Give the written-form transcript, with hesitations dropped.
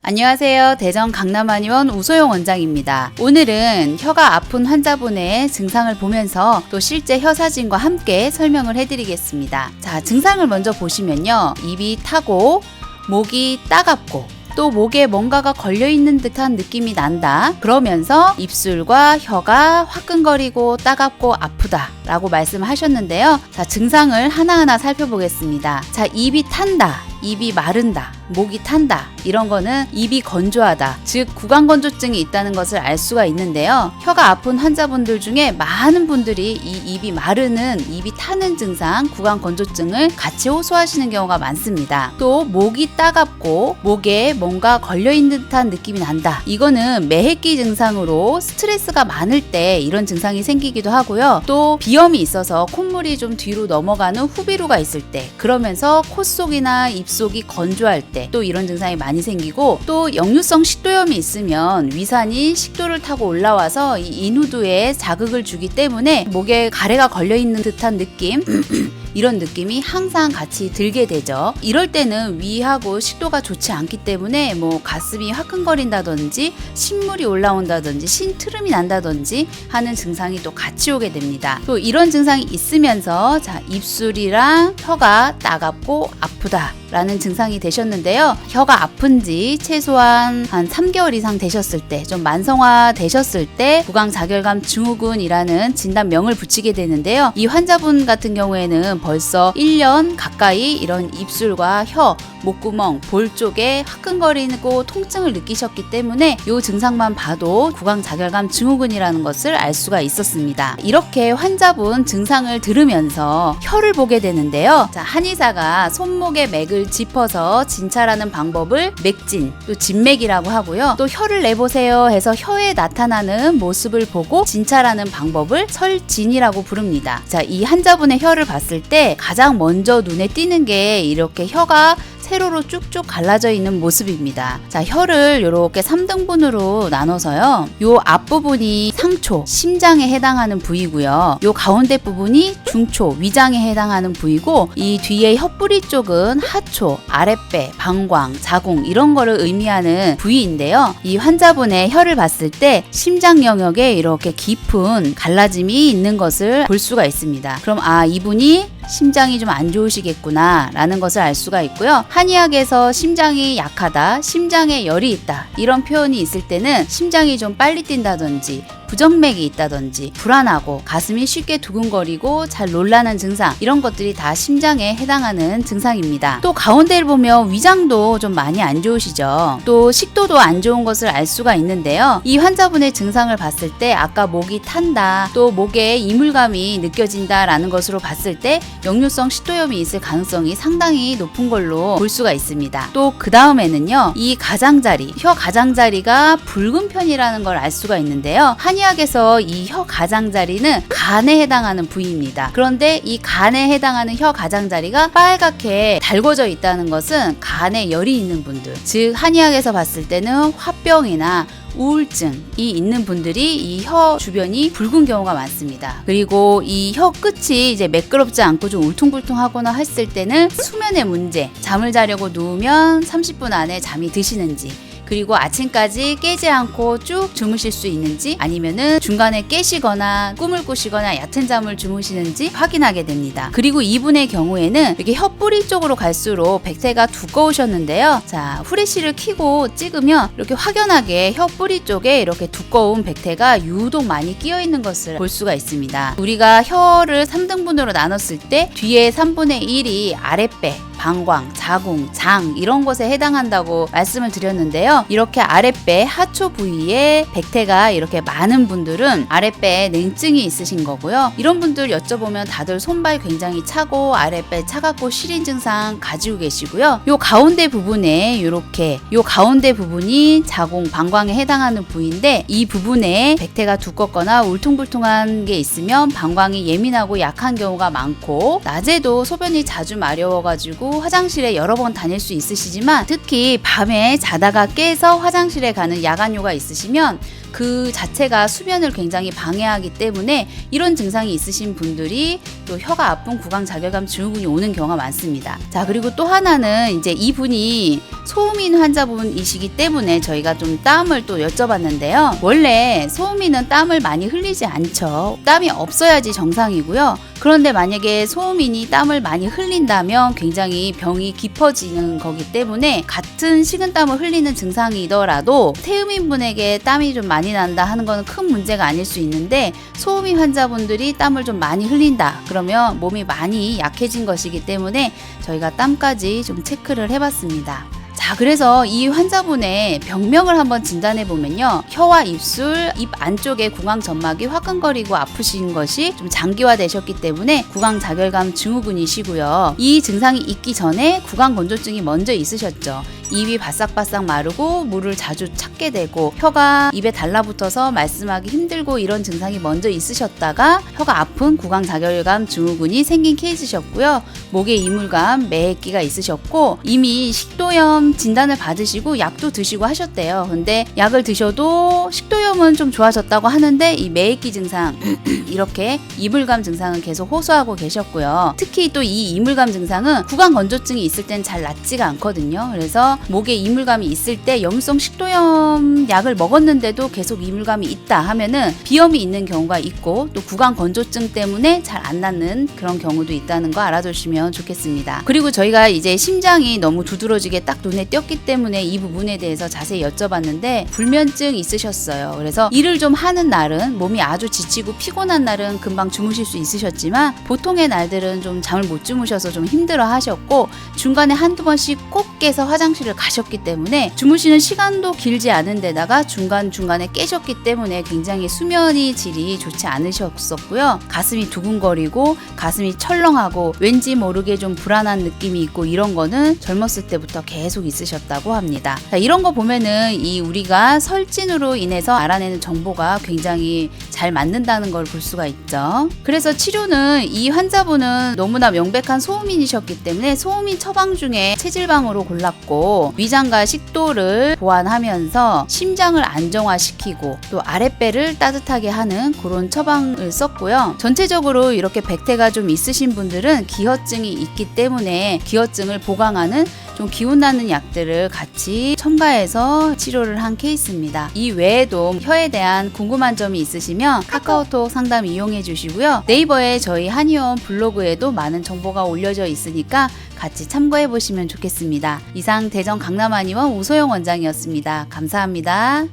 안녕하세요. 대전 강남한의원 우소영 원장입니다. 오늘은 혀가 아픈 환자분의 증상을 보면서 또 실제 혀 사진과 함께 설명을 해드리겠습니다. 자, 증상을 먼저 보시면요. 입이 타고 목이 따갑고 또 목에 뭔가가 걸려있는 듯한 느낌이 난다. 그러면서 입술과 혀가 화끈거리고 따갑고 아프다 라고 말씀하셨는데요. 자, 증상을 하나하나 살펴보겠습니다. 자, 입이 탄다, 입이 마른다, 목이 탄다, 이런 거는 입이 건조하다, 즉 구강건조증이 있다는 것을 알 수가 있는데요. 혀가 아픈 환자분들 중에 많은 분들이 이 입이 마르는, 입이 타는 증상, 구강건조증을 같이 호소하시는 경우가 많습니다. 또 목이 따갑고 목에 뭔가 걸려있는 듯한 느낌이 난다. 이거는 매핵기 증상으로 스트레스가 많을 때 이런 증상이 생기기도 하고요. 또 비염이 있어서 콧물이 좀 뒤로 넘어가는 후비루가 있을 때, 그러면서 콧속이나 입속이 건조할 때 또 이런 증상이 많이 생기고, 또 역류성 식도염이 있으면 위산이 식도를 타고 올라와서 이 인후두에 자극을 주기 때문에 목에 가래가 걸려있는 듯한 느낌 이런 느낌이 항상 같이 들게 되죠. 이럴 때는 위하고 식도가 좋지 않기 때문에 가슴이 화끈거린다든지 신물이 올라온다든지 신트름이 난다든지 하는 증상이 또 같이 오게 됩니다. 또 이런 증상이 있으면서 입술이랑 혀가 따갑고 아프다 라는 증상이 되셨는데요. 혀가 아픈지 최소한 한 3개월 이상 되셨을 때, 좀 만성화 되셨을 때 구강자결감 증후군이라는 진단명을 붙이게 되는데요. 이 환자분 같은 경우에는 벌써 1년 가까이 이런 입술과 혀, 목구멍, 볼 쪽에 화끈거리고 통증을 느끼셨기 때문에 이 증상만 봐도 구강자결감 증후군이라는 것을 알 수가 있었습니다. 이렇게 환자분 증상을 들으면서 혀를 보게 되는데요. 자, 한의사가 손목의 맥을 짚어서 진찰하는 방법을 맥진, 또 진맥이라고 하고요. 또 혀를 내보세요 해서 혀에 나타나는 모습을 보고 진찰하는 방법을 설진이라고 부릅니다. 자, 이 환자분의 혀를 봤을 때 가장 먼저 눈에 띄는 게 이렇게 혀가 세로로 쭉쭉 갈라져 있는 모습입니다. 자, 혀를 이렇게 3등분으로 나눠서요. 요 앞부분이 상초, 심장에 해당하는 부위고요. 요 가운데 부분이 중초, 위장에 해당하는 부위고, 이 뒤에 혀뿌리 쪽은 하초, 아랫배, 방광, 자궁 이런 거를 의미하는 부위인데요. 이 환자분의 혀를 봤을 때 심장 영역에 이렇게 깊은 갈라짐이 있는 것을 볼 수가 있습니다. 그럼 이분이 심장이 좀 안 좋으시겠구나 라는 것을 알 수가 있고요. 한의학에서 심장이 약하다, 심장에 열이 있다 이런 표현이 있을 때는 심장이 좀 빨리 뛴다든지 부정맥이 있다든지 불안하고 가슴이 쉽게 두근거리고 잘 놀라는 증상, 이런 것들이 다 심장에 해당하는 증상입니다. 또 가운데를 보면 위장도 좀 많이 안 좋으시죠. 또 식도도 안 좋은 것을 알 수가 있는데요. 이 환자분의 증상을 봤을 때 아까 목이 탄다, 또 목에 이물감이 느껴진다 라는 것으로 봤을 때 역류성 식도염이 있을 가능성이 상당히 높은 걸로 볼 수가 있습니다. 또 그 다음에는요, 이 가장자리, 혀 가장자리가 붉은 편이라는 걸 알 수가 있는데요. 한의학에서 이 혀 가장자리는 간에 해당하는 부위입니다. 그런데 이 간에 해당하는 혀 가장자리가 빨갛게 달궈져 있다는 것은 간에 열이 있는 분들, 즉 한의학에서 봤을 때는 화병이나 우울증이 있는 분들이 이 혀 주변이 붉은 경우가 많습니다. 그리고 이 혀 끝이 이제 매끄럽지 않고 좀 울퉁불퉁하거나 했을 때는 수면의 문제, 잠을 자려고 누우면 30분 안에 잠이 드시는지, 그리고 아침까지 깨지 않고 쭉 주무실 수 있는지, 아니면은 중간에 깨시거나 꿈을 꾸시거나 얕은 잠을 주무시는지 확인하게 됩니다. 그리고 이분의 경우에는 이렇게 혀뿌리 쪽으로 갈수록 백태가 두꺼우셨는데요. 자, 후레쉬를 켜고 찍으면 이렇게 확연하게 혀뿌리 쪽에 이렇게 두꺼운 백태가 유독 많이 끼어 있는 것을 볼 수가 있습니다. 우리가 혀를 3등분으로 나눴을 때 뒤에 3분의 1이 아랫배, 방광, 자궁, 장 이런 것에 해당한다고 말씀을 드렸는데요. 이렇게 아랫배, 하초 부위에 백태가 이렇게 많은 분들은 아랫배에 냉증이 있으신 거고요. 이런 분들 여쭤보면 다들 손발 굉장히 차고 아랫배 차갑고 시린 증상 가지고 계시고요. 요 가운데 부분에 이렇게 요 가운데 부분이 자궁, 방광에 해당하는 부위인데, 이 부분에 백태가 두껍거나 울퉁불퉁한 게 있으면 방광이 예민하고 약한 경우가 많고, 낮에도 소변이 자주 마려워가지고 화장실에 여러 번 다닐 수 있으시지만, 특히 밤에 자다가 깨서 화장실에 가는 야간요가 있으시면 그 자체가 수면을 굉장히 방해하기 때문에 이런 증상이 있으신 분들이 또 혀가 아픈 구강자결감 증후군이 오는 경우가 많습니다. 자, 그리고 또 하나는 이제 이분이 소음인 환자분이시기 때문에 저희가 좀 땀을 또 여쭤봤는데요. 원래 소음인은 땀을 많이 흘리지 않죠. 땀이 없어야지 정상이고요. 그런데 만약에 소음인이 땀을 많이 흘린다면 굉장히 병이 깊어지는 거기 때문에 같은 식은땀을 흘리는 증상이더라도 태음인 분에게 땀이 좀 많이 난다 하는 거는 큰 문제가 아닐 수 있는데, 소음인 환자분들이 땀을 좀 많이 흘린다 그러면 몸이 많이 약해진 것이기 때문에 저희가 땀까지 좀 체크를 해봤습니다. 자, 그래서 이 환자분의 병명을 한번 진단해 보면요, 혀와 입술, 입 안쪽에 구강점막이 화끈거리고 아프신 것이 좀 장기화되셨기 때문에 구강자결감 증후군이시고요. 이 증상이 있기 전에 구강건조증이 먼저 있으셨죠. 입이 바싹바싹 마르고 물을 자주 찾게 되고 혀가 입에 달라붙어서 말씀하기 힘들고 이런 증상이 먼저 있으셨다가 혀가 아픈 구강자결감 증후군이 생긴 케이스셨고요. 목에 이물감, 매액기가 있으셨고 이미 식도염 진단을 받으시고 약도 드시고 하셨대요. 근데 약을 드셔도 식도염은 좀 좋아졌다고 하는데 이 매액기 증상 이렇게 이물감 증상은 계속 호소하고 계셨고요. 특히 또 이 이물감 증상은 구강건조증이 있을 땐 잘 낫지가 않거든요. 그래서 목에 이물감이 있을 때 염성 식도염 약을 먹었는데도 계속 이물감이 있다 하면은 비염이 있는 경우가 있고, 또 구강건조증 때문에 잘 안 낫는 그런 경우도 있다는 거 알아두시면 좋겠습니다. 그리고 저희가 이제 심장이 너무 두드러지게 딱 눈에 띄었기 때문에 이 부분에 대해서 자세히 여쭤봤는데 불면증 있으셨어요. 그래서 일을 좀 하는 날은, 몸이 아주 지치고 피곤한 날은 금방 주무실 수 있으셨지만 보통의 날들은 좀 잠을 못 주무셔서 좀 힘들어 하셨고, 중간에 한두 번씩 꼭 깨서 화장실을 가셨기 때문에 주무시는 시간도 길지 않은 데다가 중간중간에 깨셨기 때문에 굉장히 수면이 질이 좋지 않으셨었고요. 가슴이 두근거리고 가슴이 철렁하고 왠지 모르게 좀 불안한 느낌이 있고 이런 거는 젊었을 때부터 계속 있으셨다고 합니다. 자, 이런 거 보면은 이 우리가 설진으로 인해서 알아내는 정보가 굉장히 잘 맞는다는 걸 볼 수가 있죠. 그래서 치료는 이 환자분은 너무나 명백한 소음인이셨기 때문에 소음인 처방 중에 체질방으로 골랐고, 위장과 식도를 보완하면서 심장을 안정화시키고 또 아랫배를 따뜻하게 하는 그런 처방을 썼고요. 전체적으로 이렇게 백태가 좀 있으신 분들은 기혈증이 있기 때문에 기혈증을 보강하는 좀 기운나는 약들을 같이 첨가해서 치료를 한 케이스입니다. 이 외에도 혀에 대한 궁금한 점이 있으시면 카카오톡 상담 이용해 주시고요. 네이버에 저희 한의원 블로그에도 많은 정보가 올려져 있으니까 같이 참고해 보시면 좋겠습니다. 이상 대전 강남한의원 우소영 원장이었습니다. 감사합니다.